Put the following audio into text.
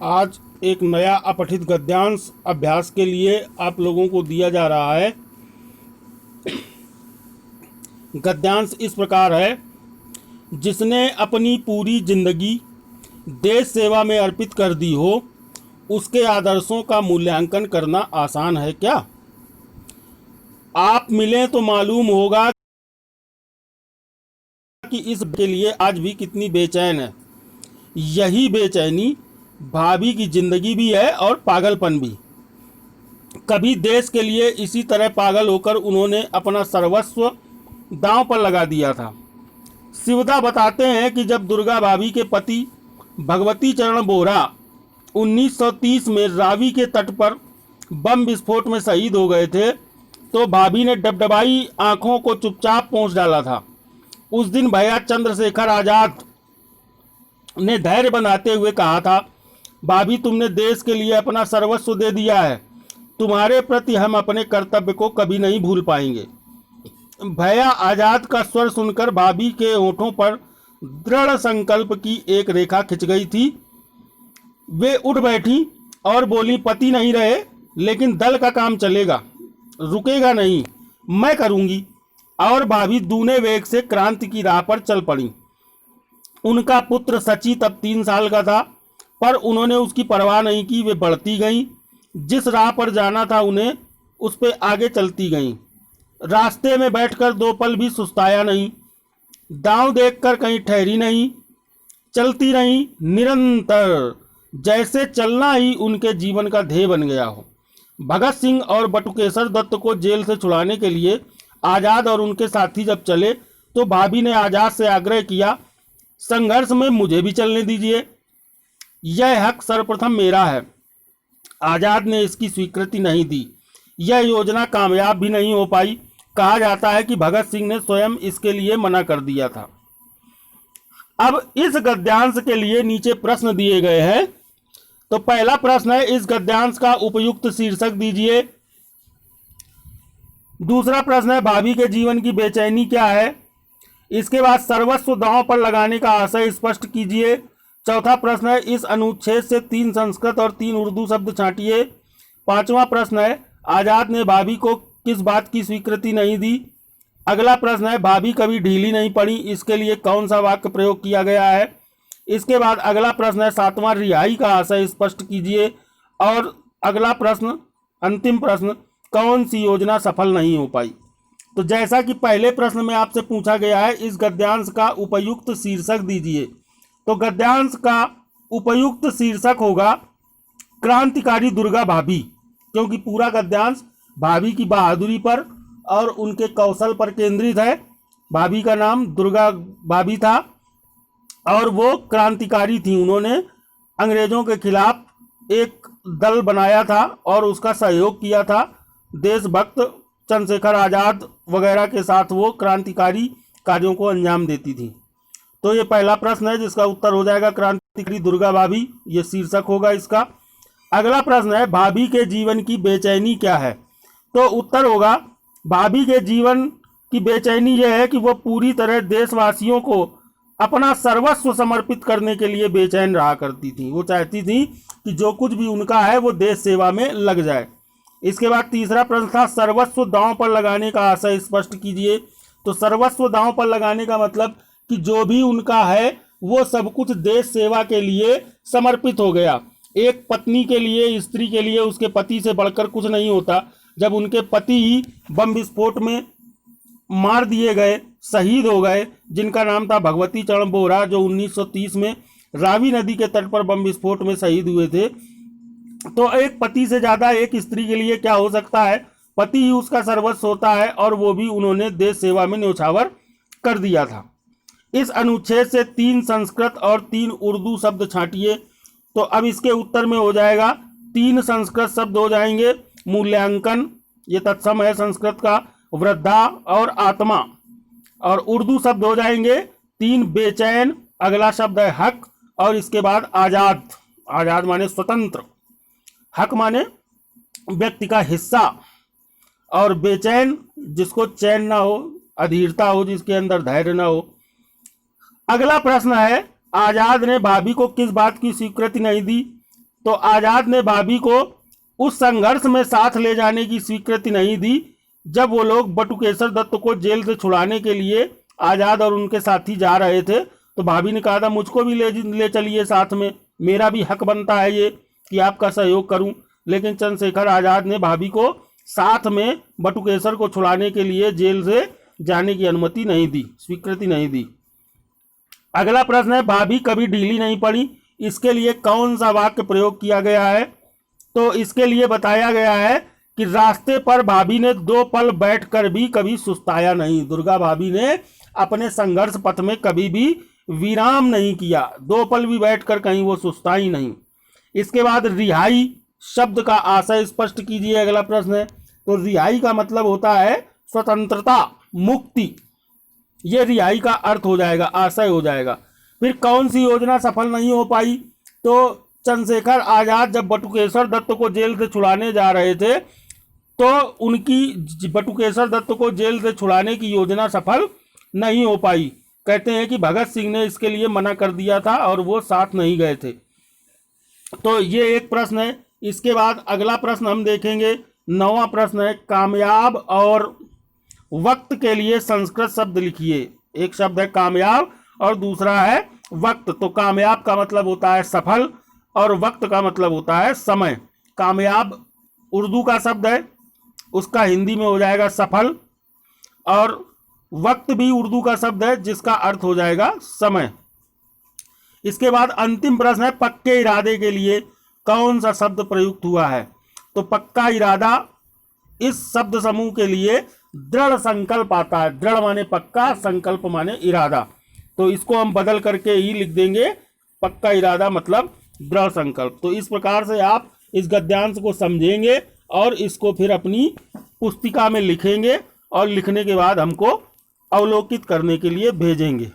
आज एक नया अपठित गद्यांश अभ्यास के लिए आप लोगों को दिया जा रहा है। गद्यांश इस प्रकार है। जिसने अपनी पूरी जिंदगी देश सेवा में अर्पित कर दी हो, उसके आदर्शों का मूल्यांकन करना आसान है क्या? आप मिलें तो मालूम होगा कि इस के लिए आज भी कितनी बेचैन है। यही बेचैनी भाभी की जिंदगी भी है और पागलपन भी। कभी देश के लिए इसी तरह पागल होकर उन्होंने अपना सर्वस्व दांव पर लगा दिया था। शिवदा बताते हैं कि जब दुर्गा भाभी के पति भगवती चरण बोहरा 1930 में रावी के तट पर बम विस्फोट में शहीद हो गए थे, तो भाभी ने डबडबाई आंखों को चुपचाप पोंछ डाला था। उस दिन भैया चंद्रशेखर आजाद ने धैर्य बनाते हुए कहा था, भाभी तुमने देश के लिए अपना सर्वस्व दे दिया है, तुम्हारे प्रति हम अपने कर्तव्य को कभी नहीं भूल पाएंगे। भैया आजाद का स्वर सुनकर भाभी के होठों पर दृढ़ संकल्प की एक रेखा खिंच गई थी। वे उठ बैठी और बोली, पति नहीं रहे लेकिन दल का काम चलेगा, रुकेगा नहीं, मैं करूंगी। और भाभी दूने वेग से क्रांति की राह पर चल पड़ी। उनका पुत्र सची तब 3 साल का था, पर उन्होंने उसकी परवाह नहीं की। वे बढ़ती गईं, जिस राह पर जाना था उन्हें उस पर आगे चलती गईं। रास्ते में बैठकर 2 पल भी सुस्ताया नहीं, दांव देखकर कहीं ठहरी नहीं, चलती रहीं निरंतर, जैसे चलना ही उनके जीवन का ध्येय बन गया हो। भगत सिंह और बटुकेश्वर दत्त को जेल से छुड़ाने के लिए आज़ाद और उनके साथी जब चले, तो भाभी ने आज़ाद से आग्रह किया, संघर्ष में मुझे भी चलने दीजिए, यह हक सर्वप्रथम मेरा है। आज़ाद ने इसकी स्वीकृति नहीं दी। यह योजना कामयाब भी नहीं हो पाई। कहा जाता है कि भगत सिंह ने स्वयं इसके लिए मना कर दिया था। अब इस गद्यांश के लिए नीचे प्रश्न दिए गए हैं। तो पहला प्रश्न है, इस गद्यांश का उपयुक्त शीर्षक दीजिए। दूसरा प्रश्न है, भाभी के जीवन की बेचैनी क्या है। इसके बाद सर्वस्व दांव पर लगाने का आशय स्पष्ट कीजिए। चौथा प्रश्न है, इस अनुच्छेद से 3 संस्कृत और 3 उर्दू शब्द छांटिए। पांचवा प्रश्न है, आजाद ने भाभी को किस बात की स्वीकृति नहीं दी। अगला प्रश्न है, भाभी कभी ढीली नहीं पड़ी, इसके लिए कौन सा वाक्य प्रयोग किया गया है। इसके बाद अगला प्रश्न है, 7वां रिहाई का आशय स्पष्ट कीजिए। और अगला प्रश्न, अंतिम प्रश्न, कौन सी योजना सफल नहीं हो पाई। तो जैसा कि पहले प्रश्न में आपसे पूछा गया है, इस गद्यांश का उपयुक्त शीर्षक दीजिए। तो गद्यांश का उपयुक्त शीर्षक होगा क्रांतिकारी दुर्गा भाभी, क्योंकि पूरा गद्यांश भाभी की बहादुरी पर और उनके कौशल पर केंद्रित है। भाभी का नाम दुर्गा भाभी था और वो क्रांतिकारी थी। उन्होंने अंग्रेजों के खिलाफ एक दल बनाया था और उसका सहयोग किया था। देशभक्त चंद्रशेखर आज़ाद वगैरह के साथ वो क्रांतिकारी कार्यों को अंजाम देती थी। तो ये पहला प्रश्न है जिसका उत्तर हो जाएगा क्रांतिकारी दुर्गा भाभी, ये शीर्षक होगा इसका। अगला प्रश्न है, भाभी के जीवन की बेचैनी क्या है। तो उत्तर होगा, भाभी के जीवन की बेचैनी यह है कि वह पूरी तरह देशवासियों को अपना सर्वस्व समर्पित करने के लिए बेचैन रहा करती थी। वो चाहती थी कि जो कुछ भी उनका है वो देश सेवा में लग जाए। इसके बाद तीसरा प्रश्न था, सर्वस्व दांव पर लगाने का आशय स्पष्ट कीजिए। तो सर्वस्व दांव पर लगाने का मतलब कि जो भी उनका है वो सब कुछ देश सेवा के लिए समर्पित हो गया। एक पत्नी के लिए, स्त्री के लिए उसके पति से बढ़कर कुछ नहीं होता। जब उनके पति ही बम विस्फोट में मार दिए गए, शहीद हो गए, जिनका नाम था भगवती चरण बोहरा, जो 1930 में रावी नदी के तट पर बम विस्फोट में शहीद हुए थे, तो एक पति से ज़्यादा एक स्त्री के लिए क्या हो सकता है। पति ही उसका सर्वस्व होता है और वो भी उन्होंने देश सेवा में न्यौछावर कर दिया था। इस अनुच्छेद से 3 संस्कृत और 3 उर्दू शब्द छांटिए। तो अब इसके उत्तर में हो जाएगा 3 संस्कृत शब्द हो जाएंगे, मूल्यांकन, ये तत्सम है संस्कृत का, वृद्धा और आत्मा। और उर्दू शब्द हो जाएंगे 3 बेचैन, अगला शब्द है हक, और इसके बाद आज़ाद। आज़ाद माने स्वतंत्र, हक माने व्यक्ति का हिस्सा, और बेचैन जिसको चैन ना हो, अधीरता हो, जिसके अंदर धैर्य ना हो। अगला प्रश्न है, आज़ाद ने भाभी को किस बात की स्वीकृति नहीं दी। तो आजाद ने भाभी को उस संघर्ष में साथ ले जाने की स्वीकृति नहीं दी जब वो लोग बटुकेश्वर दत्त को जेल से छुड़ाने के लिए आजाद और उनके साथी जा रहे थे। तो भाभी ने कहा था मुझको भी ले चलिए साथ में, मेरा भी हक बनता है ये कि आपका सहयोग करूं। लेकिन चंद्रशेखर आजाद ने भाभी को साथ में बटुकेश्वर को छुड़ाने के लिए जेल से जाने की अनुमति नहीं दी, स्वीकृति नहीं दी। अगला प्रश्न है, भाभी कभी ढीली नहीं पड़ी, इसके लिए कौन सा वाक्य प्रयोग किया गया है? तो इसके लिए बताया गया है कि रास्ते पर भाभी ने 2 पल बैठकर भी कभी सुस्ताया नहीं। दुर्गा भाभी ने अपने संघर्ष पथ में कभी भी विराम नहीं किया, 2 पल भी बैठकर कहीं वो सुस्ताई नहीं। इसके बाद रिहाई शब्द का आशय स्पष्ट कीजिए, अगला प्रश्न है। तो रिहाई का मतलब होता है स्वतंत्रता, मुक्ति, ये रिहाई का अर्थ हो जाएगा, आशय हो जाएगा। फिर कौन सी योजना सफल नहीं हो पाई? तो चंद्रशेखर आजाद जब बटुकेश्वर दत्त को जेल से छुड़ाने जा रहे थे तो उनकी बटुकेश्वर दत्त को जेल से छुड़ाने की योजना सफल नहीं हो पाई। कहते हैं कि भगत सिंह ने इसके लिए मना कर दिया था और वो साथ नहीं गए थे। तो ये एक प्रश्न है। इसके बाद अगला प्रश्न हम देखेंगे, 9वां प्रश्न है, कामयाब और वक्त के लिए संस्कृत शब्द लिखिए। एक शब्द है कामयाब और दूसरा है वक्त। तो कामयाब का मतलब होता है सफल और वक्त का मतलब होता है समय। कामयाब उर्दू का शब्द है, उसका हिंदी में हो जाएगा सफल, और वक्त भी उर्दू का शब्द है जिसका अर्थ हो जाएगा समय। इसके बाद अंतिम प्रश्न है, पक्के इरादे के लिए कौन सा शब्द प्रयुक्त हुआ है? तो पक्का इरादा इस शब्द समूह के लिए दृढ़ संकल्प आता है। दृढ़ माने पक्का, संकल्प माने इरादा। तो इसको हम बदल करके ही लिख देंगे, पक्का इरादा मतलब दृढ़ संकल्प। तो इस प्रकार से आप इस गद्यांश को समझेंगे और इसको फिर अपनी पुस्तिका में लिखेंगे और लिखने के बाद हमको अवलोकित करने के लिए भेजेंगे।